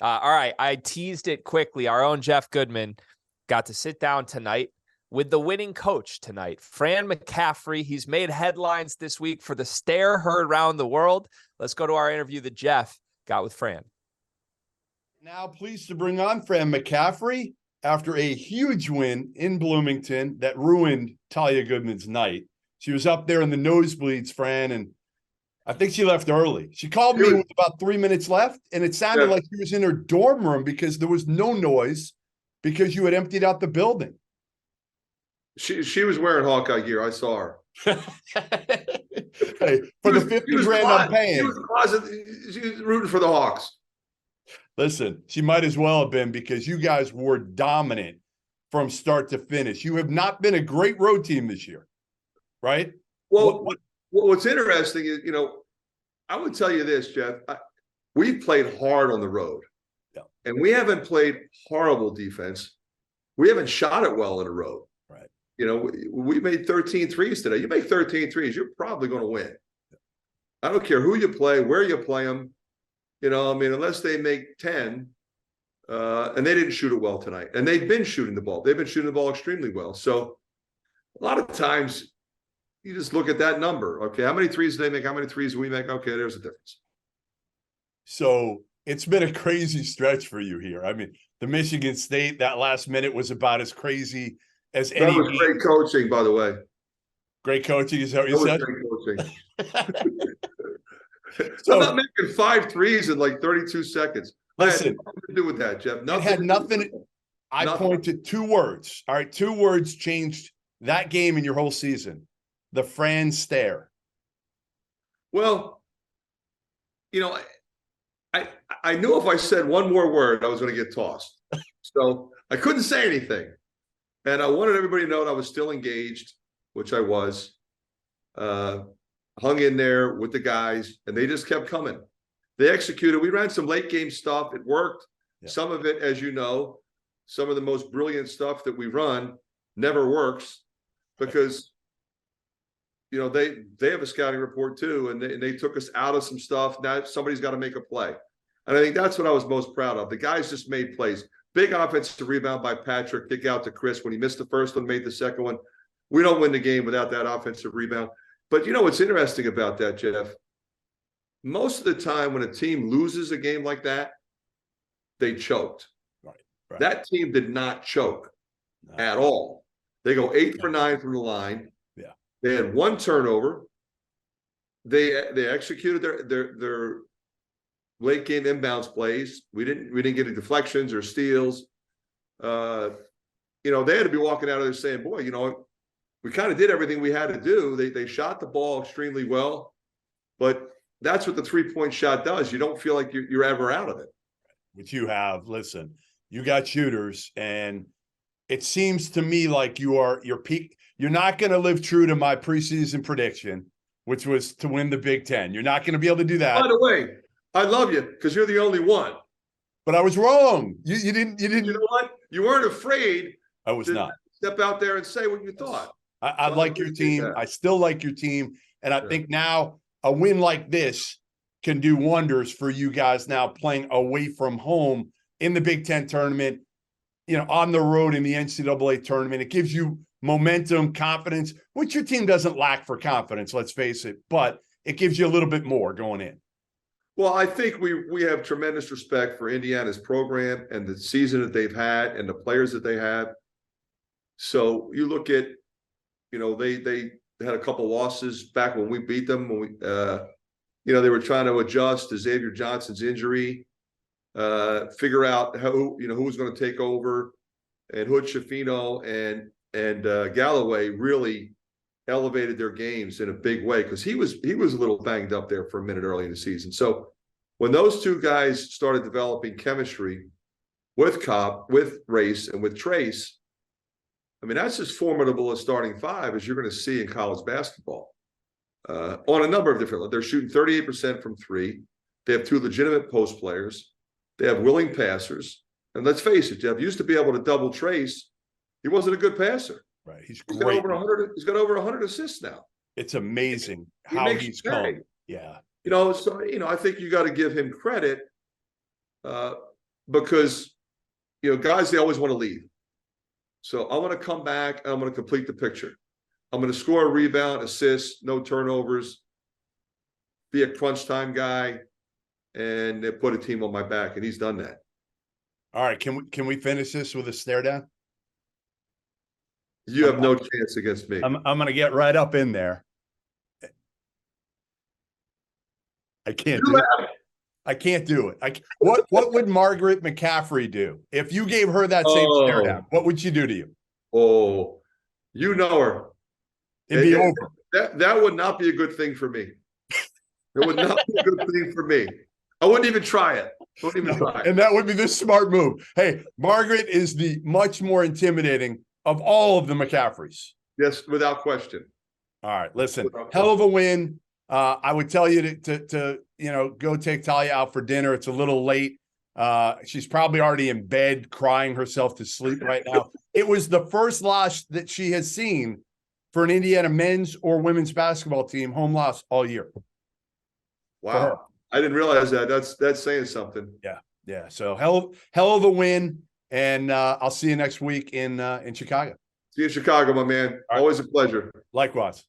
All right, I teased it quickly. Our own Jeff Goodman got to sit down tonight with the winning coach tonight, Fran McCaffrey. He's made headlines this week for the stare heard around the world. Let's go to our interview that Jeff got with Fran. Now pleased to bring on Fran McCaffrey after a huge win in Bloomington that ruined Talia Goodman's night. She was up there in the nosebleeds, Fran, and I think she left early. She called me with about 3 minutes left, and it sounded like she was in her dorm room because there was no noise because you had emptied out the building. She was wearing Hawkeye gear. I saw her. Hey, for the 50 grand I'm paying. She was rooting for the Hawks. Listen, she might as well have been because you guys were dominant from start to finish. You have not been a great road team this year, right? Well, what's interesting is, I would tell you this, Jeff. We've played hard on the road, and we haven't played horrible defense. We haven't shot it well on the road. Right. We made 13 threes today. You make 13 threes, you're probably going to win. I don't care who you play, where you play them. Unless they make 10, and they didn't shoot it well tonight. And they've been shooting the ball. They've been shooting the ball extremely well. So a lot of times you just look at that number. Okay, how many threes do they make? How many threes do we make? Okay, there's a difference. So it's been a crazy stretch for you here. I mean, the Michigan State, that last minute was about as crazy as any. That was great coaching, by the way. Great coaching, is that what you said? Great coaching. So, I'm not making 5 threes in like 32 seconds. Listen, nothing to do with that, Jeff. It had nothing. I pointed 2 words. All right, 2 words changed that game in your whole season. The Fran stare. Well, I knew if I said one more word, I was going to get tossed. So I couldn't say anything. And I wanted everybody to know that I was still engaged, which I was. Hung in there with the guys, and they just kept coming. They executed. We ran some late game stuff. It worked. Yeah. Some of it, as you know, some of the most brilliant stuff that we run never works because, they have a scouting report too, and they took us out of some stuff. Now somebody's got to make a play. And I think that's what I was most proud of. The guys just made plays. Big offensive rebound by Patrick, kick out to Chris when he missed the first one, made the second one. We don't win the game without that offensive rebound. But what's interesting about that, Jeff? Most of the time when a team loses a game like that, they choked. Right. That team did not choke at all. They go 8 for 9 from the line. Yeah. They had 1 turnover. They executed their late game inbounds plays. We didn't get any deflections or steals. They had to be walking out of there saying, boy, we kind of did everything we had to do. They shot the ball extremely well, but that's what the 3-point shot does. You don't feel like you're ever out of it. Which you have. Listen, you got shooters, and it seems to me like your peak. You're not going to live true to my preseason prediction, which was to win the Big Ten. You're not going to be able to do that. By the way, I love you because you're the only one. But I was wrong. You didn't. You know what? You weren't afraid. I was not. Step out there and say what you thought. I like your team. I still like your team. And I think now a win like this can do wonders for you guys now playing away from home in the Big Ten tournament, on the road in the NCAA tournament. It gives you momentum, confidence, which your team doesn't lack for confidence, let's face it. But it gives you a little bit more going in. Well, I think we have tremendous respect for Indiana's program and the season that they've had and the players that they have. So you look at, they had a couple losses back when we beat them. When we, they were trying to adjust to Xavier Johnson's injury, figure out who was going to take over, and Hood Schifino and Galloway really elevated their games in a big way because he was a little banged up there for a minute early in the season. So when those two guys started developing chemistry with Cobb, with Race, and with Trace, that's as formidable a starting 5 as you're going to see in college basketball on a number of different levels. They're shooting 38% from 3. They have 2 legitimate post players. They have willing passers. And let's face it, Jeff used to be able to double Trace. He wasn't a good passer. Right. He's got great. he's got over 100 assists now. It's amazing how he's come. Yeah. I think you got to give him credit because, guys, they always want to leave. So I want to come back and I'm going to complete the picture. I'm going to score a rebound, assist, no turnovers, be a crunch time guy, and put a team on my back. And he's done that. All right. Can we finish this with a stare down? You have no chance against me. I'm going to get right up in there. I can't do it. I can't do it. What would Margaret McCaffrey do if you gave her that same stare down? What would she do to you? Oh, you know her. It'd be over. That would not be a good thing for me. It would not be a good thing for me. I wouldn't even try it. And that would be the smart move. Hey, Margaret is the much more intimidating of all of the McCaffreys. Yes, without question. All right, listen, hell of a win. I would tell you to go take Talia out for dinner. It's a little late. She's probably already in bed crying herself to sleep right now. It was the first loss that she has seen for an Indiana men's or women's basketball team, home loss all year. Wow. I didn't realize that. That's saying something. Yeah. So hell of a win. And I'll see you next week in Chicago. See you in Chicago, my man. Always a pleasure. Likewise.